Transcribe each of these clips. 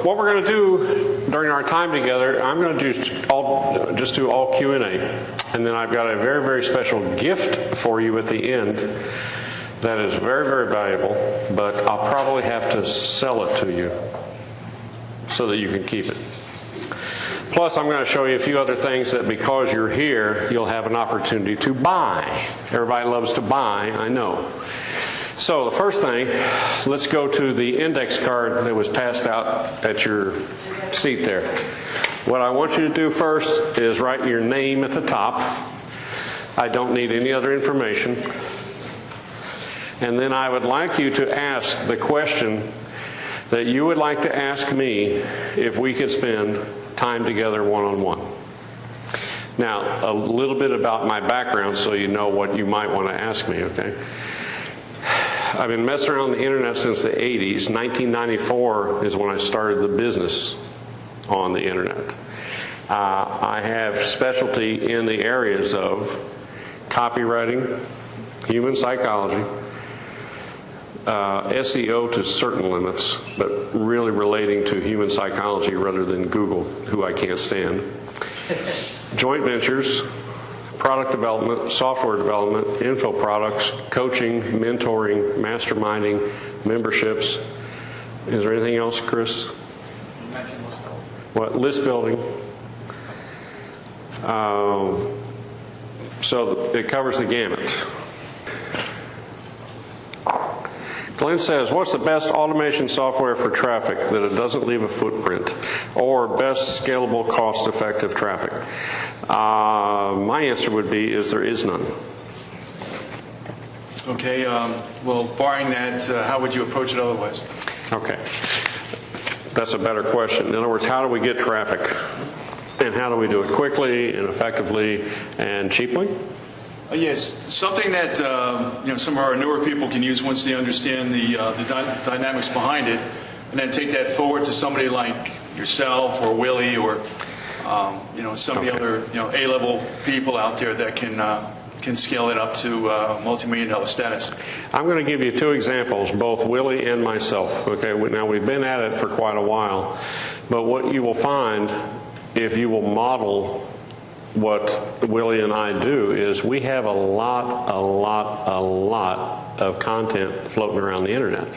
what we're going to do during our time together, I'm going to just do all Q&A. And then I've got a very, very special gift for you at the end that is very, very valuable, but I'll probably have to sell it to you so that you can keep it. Plus, I'm going to show you a few other things that because you're here, you'll have an opportunity to buy. Everybody loves to buy, I know. So the first thing, let's go to the index card that was passed out at your seat there. What I want you to do first is write your name at the top. I don't need any other information. And then I would like you to ask the question that you would like to ask me if we could spend time together one-on-one. Now, a little bit about my background so you know what you might want to ask me, okay? I've been messing around the internet since the 80s. 1994 is when I started the business on the internet. I have specialty in the areas of copywriting, human psychology, SEO to certain limits, but really relating to human psychology rather than Google, who I can't stand. Joint ventures, product development, software development, info products, coaching, mentoring, masterminding, memberships. Is there anything else, Chris? You mentioned list building. What? List building. So it covers the gamut. Glenn says, what's the best automation software for traffic that it doesn't leave a footprint? Or best scalable, cost-effective traffic? My answer would be there is none. Okay, well, barring that, how would you approach it otherwise? Okay. That's a better question. In other words, how do we get traffic? And how do we do it quickly and effectively and cheaply? Yes, something that some of our newer people can use once they understand the dynamics behind it, and then take that forward to somebody like yourself or Willie or some of the other A-level people out there that can scale it up to multi-million-dollar status. I'm going to give you two examples, both Willie and myself. Okay, now we've been at it for quite a while, but what you will find if you will model what Willie and I do is we have a lot of content floating around the internet.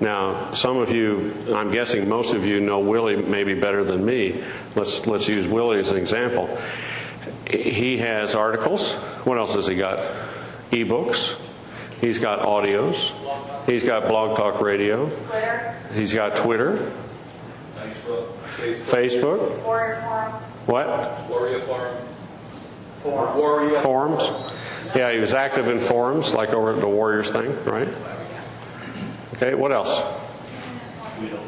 Now, some of you, I'm guessing most of you know Willie maybe better than me. Let's use Willie as an example. He has articles. What else has he got? E-books. He's got audios. He's got Blog Talk Radio. Twitter. He's got Twitter. Facebook. Warrior Forum. What? Warrior Forum. Forum. Forums. Yeah, he was active in forums, like over at the Warriors thing, right? Okay, what else? The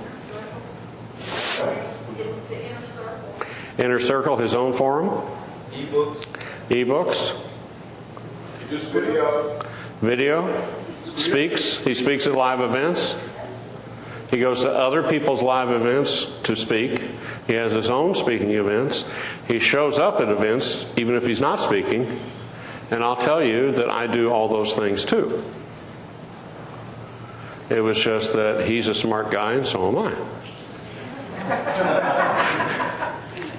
Inner Circle. Inner Circle, his own forum. E-books. E-books. Videos. Video. Speaks. He speaks at live events. He goes to other people's live events to speak. He has his own speaking events. He shows up at events even if he's not speaking. And I'll tell you that I do all those things too. It was just that he's a smart guy and so am I.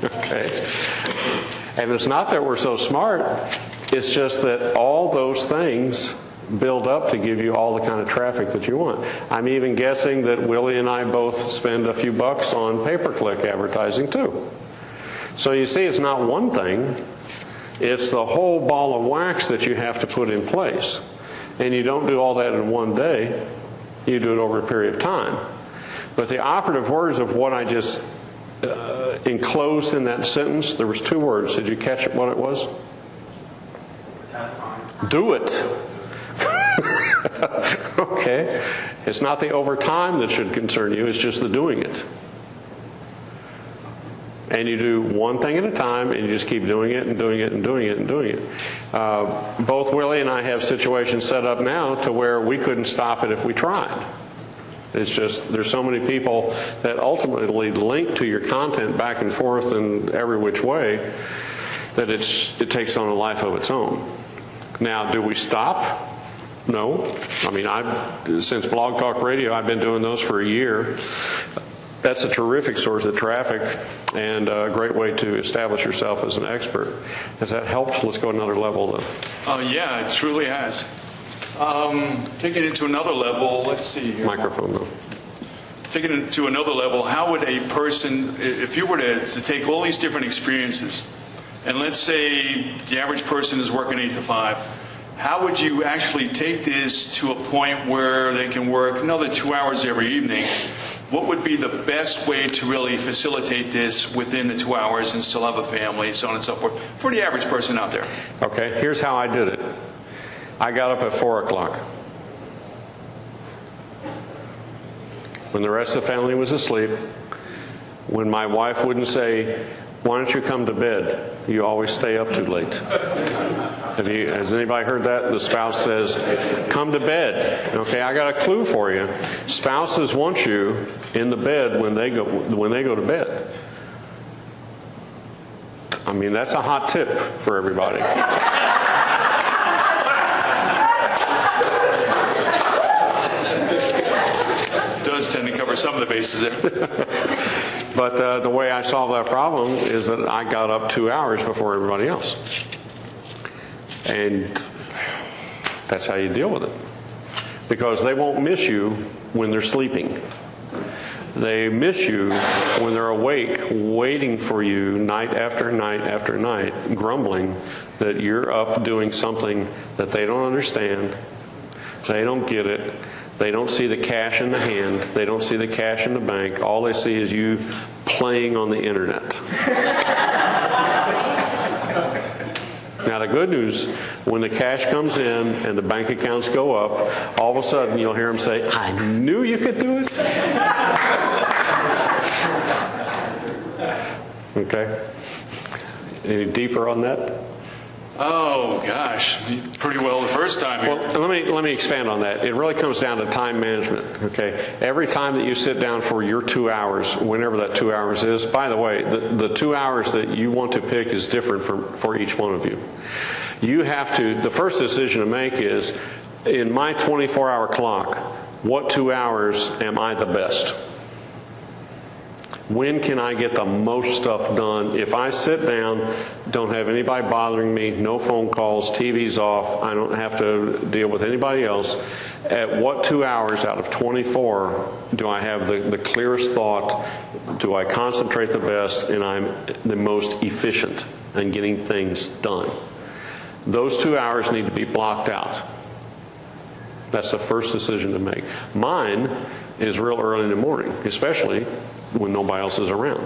Okay. And it's not that we're so smart. It's just that all those things build up to give you all the kind of traffic that you want. I'm even guessing that Willie and I both spend a few bucks on pay-per-click advertising too. So you see, it's not one thing. It's the whole ball of wax that you have to put in place. And you don't do all that in one day. You do it over a period of time. But the operative words of what I just enclosed in that sentence, there was two words. Did you catch it, what it was? Do it. Okay. It's not the over time that should concern you, it's just the doing it. And you do one thing at a time, and you just keep doing it and doing it and doing it and doing it. Both Willie and I have situations set up now to where we couldn't stop it if we tried. It's just, there's so many people that ultimately link to your content back and forth in every which way that it takes on a life of its own. Now, do we stop? No. I mean, since Blog Talk Radio, I've been doing those for a year. That's a terrific source of traffic and a great way to establish yourself as an expert. Has that helped? Let's go another level, though. Yeah, it truly has. Taking it to another level, let's see here. Microphone, though. Taking it to another level, how would a person, if you were to take all these different experiences, and let's say the average person is working 8 to 5, how would you actually take this to a point where they can work another 2 hours every evening? What would be the best way to really facilitate this within the 2 hours and still have a family, so on and so forth, for the average person out there? Okay, here's how I did it. I got up at 4 o'clock. When the rest of the family was asleep, when my wife wouldn't say, "Why don't you come to bed? You always stay up too late." Has anybody heard that? The spouse says, "Come to bed." Okay, I got a clue for you. Spouses want you in the bed when they go to bed. I mean, that's a hot tip for everybody. Does tend to cover some of the bases there. But the way I solved that problem is that I got up 2 hours before everybody else. And that's how you deal with it. Because they won't miss you when they're sleeping. They miss you when they're awake, waiting for you night after night after night, grumbling that you're up doing something that they don't understand. They don't get it. They don't see the cash in the hand. They don't see the cash in the bank. All they see is you playing on the internet. Now, the good news, when the cash comes in and the bank accounts go up, all of a sudden you'll hear them say, "I knew you could do it." Okay? Any deeper on that? Oh, gosh. Pretty well the first time here. Well, let me expand on that. It really comes down to time management, okay? Every time that you sit down for your 2 hours, whenever that 2 hours is, by the way, the 2 hours that you want to pick is different for each one of you. You have to, the first decision to make is, in my 24-hour clock, what 2 hours am I the best? When can I get the most stuff done? If I sit down, don't have anybody bothering me, no phone calls, TV's off, I don't have to deal with anybody else, at what 2 hours out of 24 do I have the clearest thought? Do I concentrate the best and I'm the most efficient in getting things done? Those 2 hours need to be blocked out. That's the first decision to make. Mine is real early in the morning, especially when nobody else is around.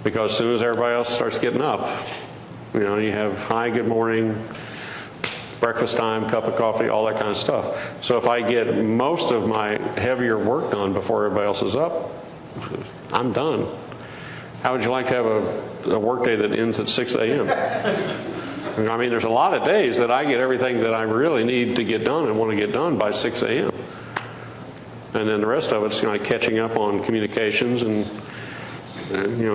Because as soon as everybody else starts getting up, you have hi, good morning, breakfast time, cup of coffee, all that kind of stuff. So if I get most of my heavier work done before everybody else is up, I'm done. How would you like to have a work day that ends at 6 a.m.? I mean, there's a lot of days that I get everything that I really need to get done and want to get done by 6 a.m. And then the rest of it's catching up on communications and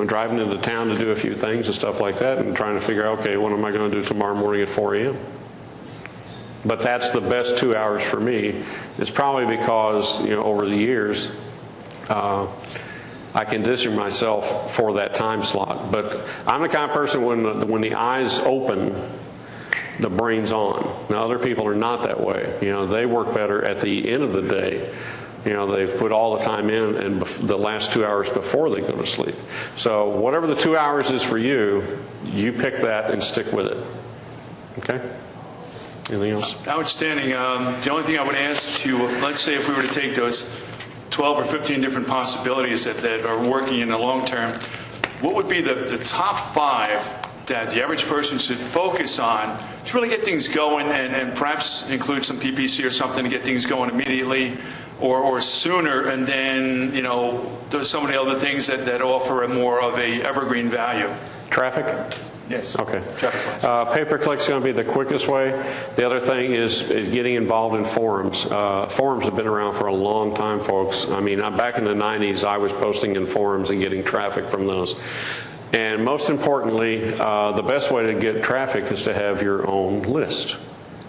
driving into town to do a few things and stuff like that and trying to figure out, okay, what am I going to do tomorrow morning at 4 a.m.? But that's the best 2 hours for me. It's probably because, over the years, I condition myself for that time slot. But I'm the kind of person when the eyes open, the brain's on. Now, other people are not that way. They work better at the end of the day. They've put all the time in and the last 2 hours before they go to sleep. So whatever the 2 hours is for you, you pick that and stick with it. Okay? Anything else? Outstanding. The only thing I would ask to, let's say if we were to take those 12 or 15 different possibilities that are working in the long term, what would be the top 5 that the average person should focus on to really get things going and perhaps include some PPC or something to get things going immediately or sooner, and then, there's some of the other things that offer a more of a evergreen value? Traffic? Yes. Okay. Traffic. Pay-per-click's going to be the quickest way. The other thing is getting involved in forums. Forums have been around for a long time, folks. I mean, back in the 90s, I was posting in forums and getting traffic from those. And most importantly, the best way to get traffic is to have your own list.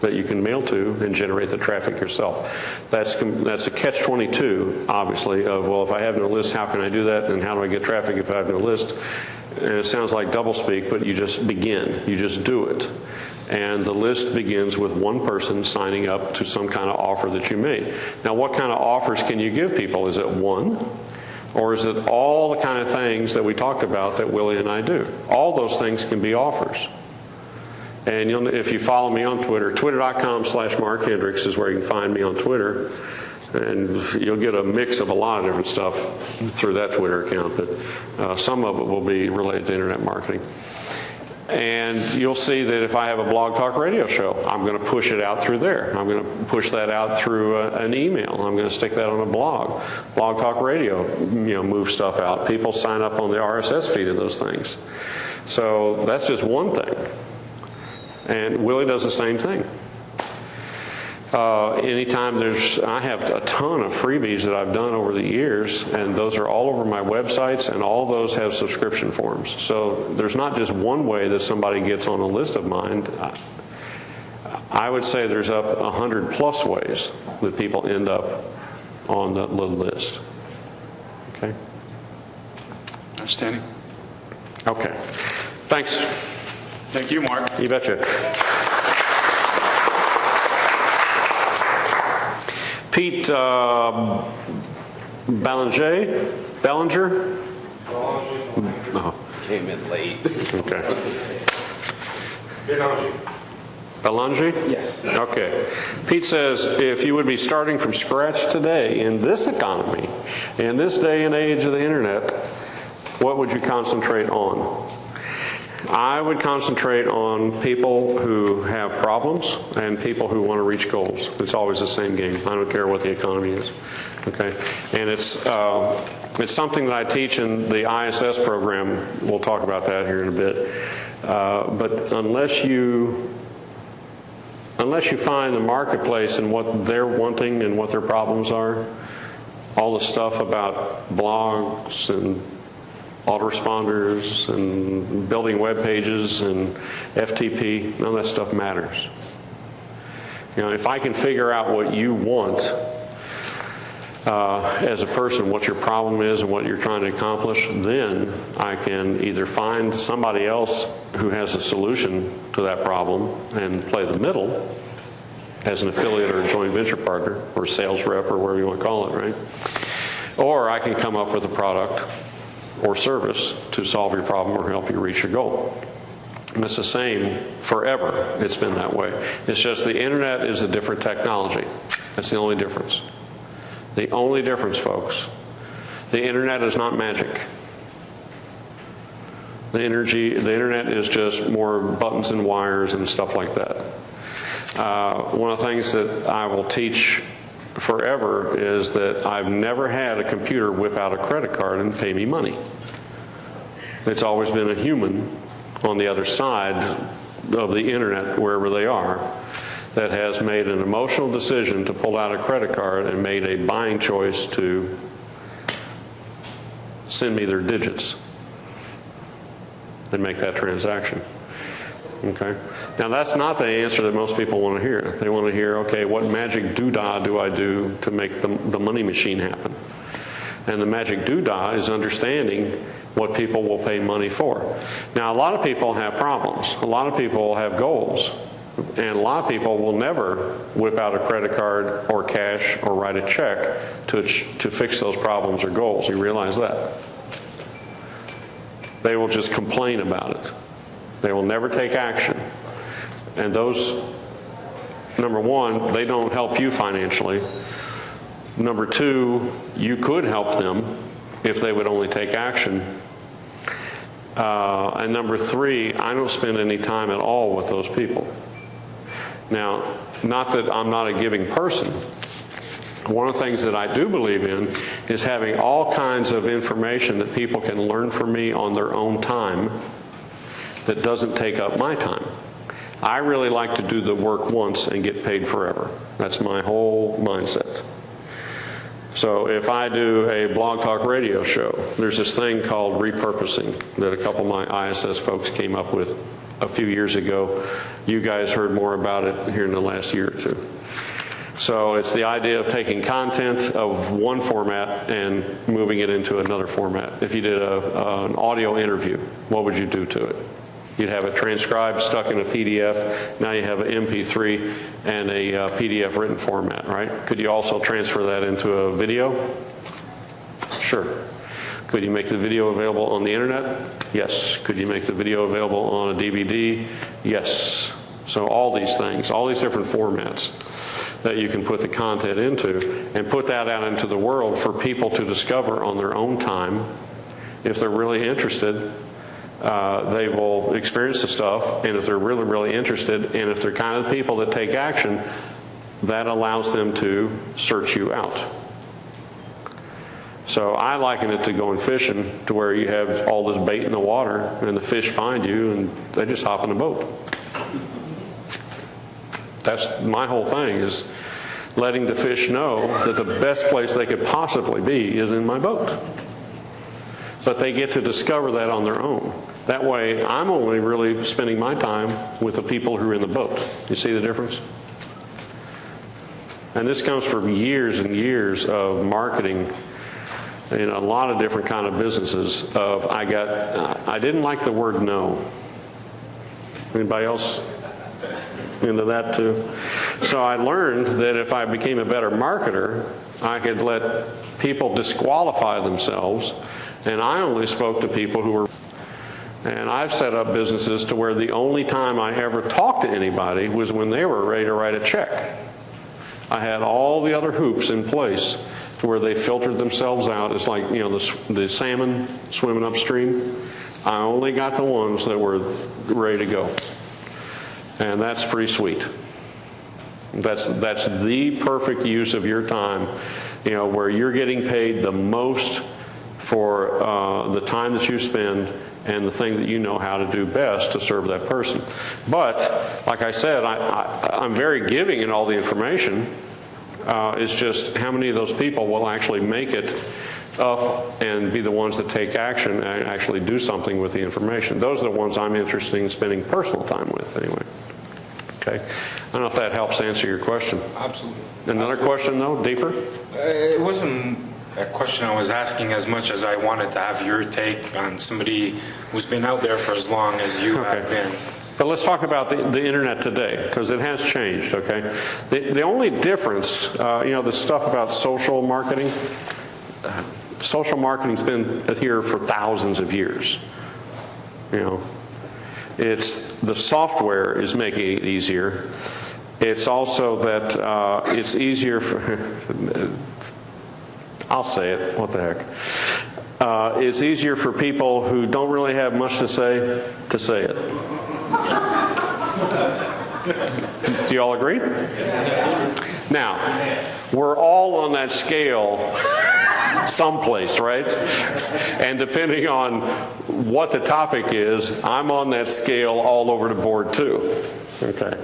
that you can mail to and generate the traffic yourself. That's a catch-22, obviously, of, well, if I have no list, how can I do that, and how do I get traffic if I have no list? And it sounds like doublespeak, but you just begin. You just do it. And the list begins with one person signing up to some kind of offer that you made. Now, what kind of offers can you give people? Is it one? Or is it all the kind of things that we talked about that Willie and I do? All those things can be offers. And if you follow me on Twitter, twitter.com/Mark Hendricks is where you can find me on Twitter. And you'll get a mix of a lot of different stuff through that Twitter account, but some of it will be related to internet marketing. And you'll see that if I have a Blog Talk Radio show, I'm going to push it out through there. I'm going to push that out through an email. I'm going to stick that on a blog. Blog Talk Radio, move stuff out. People sign up on the RSS feed of those things. So that's just one thing. And Willie does the same thing. Anytime I have a ton of freebies that I've done over the years, and those are all over my websites, and all those have subscription forms. So there's not just one way that somebody gets on a list of mine. I would say there's up 100+ ways that people end up on the list. Okay? Outstanding. Okay. Thanks. Thank you, Mark. You betcha. Pete Ballinger? Oh. Came in late. Okay. Ballinger? Yes. Okay. Pete says, if you would be starting from scratch today in this economy, in this day and age of the internet, what would you concentrate on? I would concentrate on people who have problems and people who want to reach goals. It's always the same game. I don't care what the economy is. Okay, and it's something that I teach in the ISS program. We'll talk about that here in a bit. But unless you find the marketplace and what they're wanting and what their problems are, all the stuff about blogs and autoresponders and building web pages and FTP, none of that stuff matters. If I can figure out what you want as a person, what your problem is and what you're trying to accomplish, then I can either find somebody else who has a solution to that problem and play the middle as an affiliate or a joint venture partner or sales rep or whatever you want to call it, right? Or I can come up with a product or service to solve your problem or help you reach your goal. And it's the same forever. It's been that way. It's just the internet is a different technology. That's the only difference. The only difference, folks. The internet is not magic. The internet is just more buttons and wires and stuff like that. One of the things that I will teach forever is that I've never had a computer whip out a credit card and pay me money. It's always been a human on the other side of the internet, wherever they are, that has made an emotional decision to pull out a credit card and made a buying choice to send me their digits and make that transaction. Okay? Now, that's not the answer that most people want to hear. They want to hear, okay, what magic doodah do I do to make the money machine happen? And the magic doodah is understanding what people will pay money for. Now, a lot of people have problems. A lot of people have goals. And a lot of people will never whip out a credit card or cash or write a check to fix those problems or goals. You realize that? They will just complain about it. They will never take action. And those, number one, they don't help you financially. Number two, you could help them if they would only take action. And number three, I don't spend any time at all with those people. Now, not that I'm not a giving person. One of the things that I do believe in is having all kinds of information that people can learn from me on their own time that doesn't take up my time. I really like to do the work once and get paid forever. That's my whole mindset. So if I do a Blog Talk Radio show, there's this thing called repurposing that a couple of my ISS folks came up with a few years ago. You guys heard more about it here in the last year or two. So it's the idea of taking content of one format and moving it into another format. If you did an audio interview, what would you do to it? You'd have it transcribed, stuck in a PDF. Now you have an MP3 and a PDF written format, right? Could you also transfer that into a video? Sure. Could you make the video available on the internet? Yes. Could you make the video available on a DVD? Yes. So all these things, all these different formats that you can put the content into and put that out into the world for people to discover on their own time. If they're really interested, they will experience the stuff, and if they're really, really interested, and if they're kind of people that take action, that allows them to search you out. So I liken it to going fishing, to where you have all this bait in the water, and the fish find you, and they just hop in the boat. That's my whole thing, is letting the fish know that the best place they could possibly be is in my boat. But they get to discover that on their own. That way, I'm only really spending my time with the people who are in the boat. You see the difference? And this comes from years and years of marketing in a lot of different kind of businesses. I didn't like the word no. Anybody else into that too? So I learned that if I became a better marketer, I could let people disqualify themselves, and I only spoke to people who were. And I've set up businesses to where the only time I ever talked to anybody was when they were ready to write a check. I had all the other hoops in place to where they filtered themselves out. It's like, the salmon swimming upstream. I only got the ones that were ready to go. And that's pretty sweet. That's the perfect use of your time, where you're getting paid the most for the time that you spend and the thing that you know how to do best to serve that person. But, like I said, I'm very giving in all the information. It's just how many of those people will actually make it up and be the ones that take action and actually do something with the information. Those are the ones I'm interested in spending personal time with, anyway. Okay? I don't know if that helps answer your question. Absolutely. Another question, though, deeper? It wasn't a question I was asking as much as I wanted to have your take on somebody who's been out there for as long as you have been. But let's talk about the internet today, because it has changed, okay? The only difference, the stuff about social marketing, social marketing's been here for thousands of years. It's the software is making it easier. It's also that it's easier for, I'll say it, what the heck. It's easier for people who don't really have much to say it. Do you all agree? Now, we're all on that scale someplace, right? And depending on what the topic is, I'm on that scale all over the board too. Okay.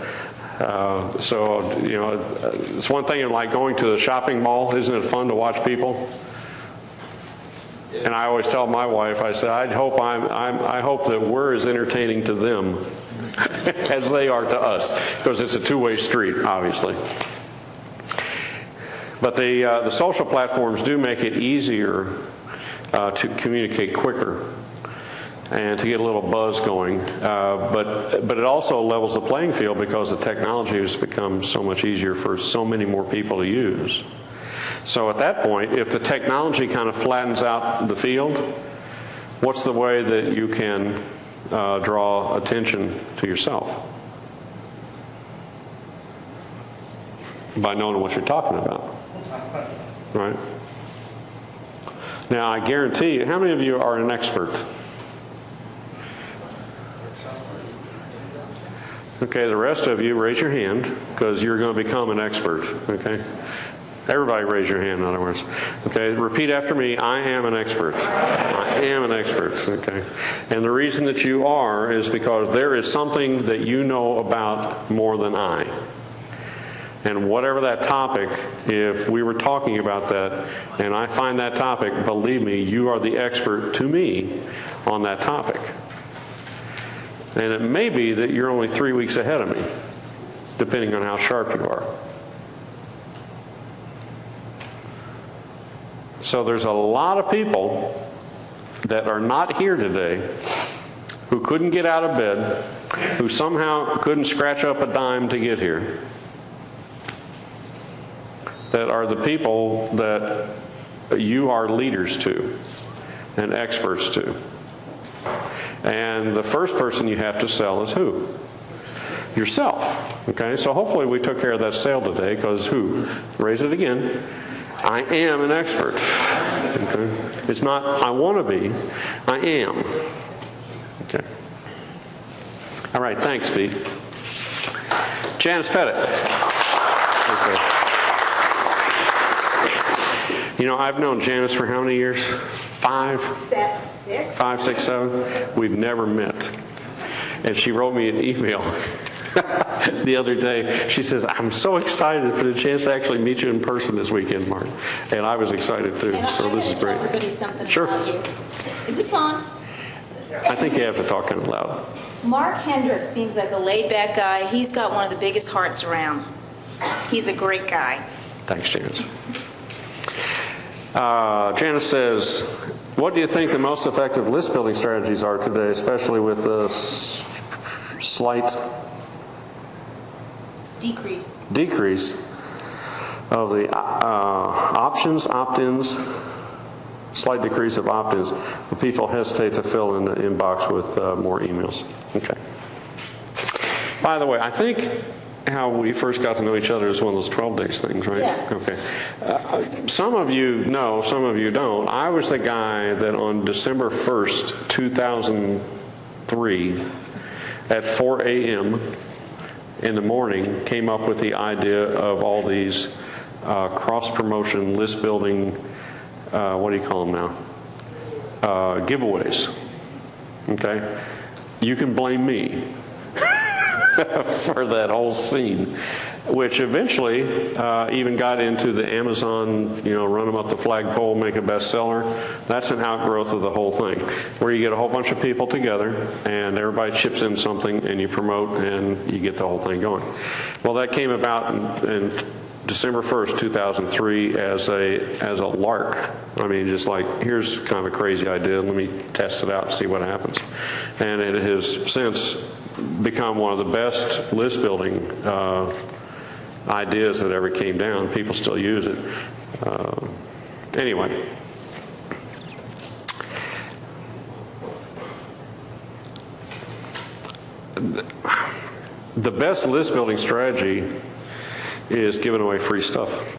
It's one thing in like going to the shopping mall. Isn't it fun to watch people? And I always tell my wife, I say, I hope that we're as entertaining to them as they are to us, because it's a two-way street, obviously. But the social platforms do make it easier to communicate quicker and to get a little buzz going. But it also levels the playing field, because the technology has become so much easier for so many more people to use. So at that point, if the technology kind of flattens out the field, what's the way that you can draw attention to yourself? By knowing what you're talking about. Right? Now, I guarantee you, how many of you are an expert? Okay, the rest of you, raise your hand, because you're going to become an expert. Okay? Everybody raise your hand, in other words. Okay, repeat after me. I am an expert. I am an expert. Okay. And the reason that you are is because there is something that you know about more than I. And whatever that topic, if we were talking about that, and I find that topic, believe me, you are the expert to me on that topic. And it may be that you're only 3 weeks ahead of me, depending on how sharp you are. So there's a lot of people that are not here today who couldn't get out of bed, who somehow couldn't scratch up a dime to get here, that are the people that you are leaders to and experts to. And the first person you have to sell is who? Yourself. Okay, so hopefully we took care of that sale today, because who? Raise it again. I am an expert. Okay? It's not I want to be, I am. Okay. All right, thanks, Pete. Janice Pettit. Okay. You know, I've known Janice for how many years? 6. 5, 6, 7. We've never met. And she wrote me an email the other day. She says, I'm so excited for the chance to actually meet you in person this weekend, Mark. And I was excited too, And so this is great. I'm going to tell everybody something Sure. about you. Is this on? I think you have to talk kind of loud. Mark Hendricks seems like a laid-back guy. He's got one of the biggest hearts around. He's a great guy. Thanks, Janice. Janice says, what do you think the most effective list building strategies are today, especially with the slight decrease of the options, opt-ins, slight decrease of opt-ins, when people hesitate to fill in the inbox with more emails? Okay. By the way, I think how we first got to know each other is one of those 12 days things, right? Yeah. Okay. Some of you know, some of you don't. I was the guy that on December 1st, 2003, at 4 a.m. in the morning, came up with the idea of all these cross-promotion, list-building, what do you call them now? Giveaways. Okay? You can blame me for that whole scene, which eventually even got into the Amazon, run them up the flagpole, make a bestseller. That's an outgrowth of the whole thing, where you get a whole bunch of people together and everybody chips in something and you promote and you get the whole thing going. Well, that came about in December 1st, 2003 as a lark. I mean, just like, here's kind of a crazy idea, let me test it out and see what happens. And it has since become one of the best list building ideas that ever came down. People still use it. Anyway. The best list building strategy is giving away free stuff.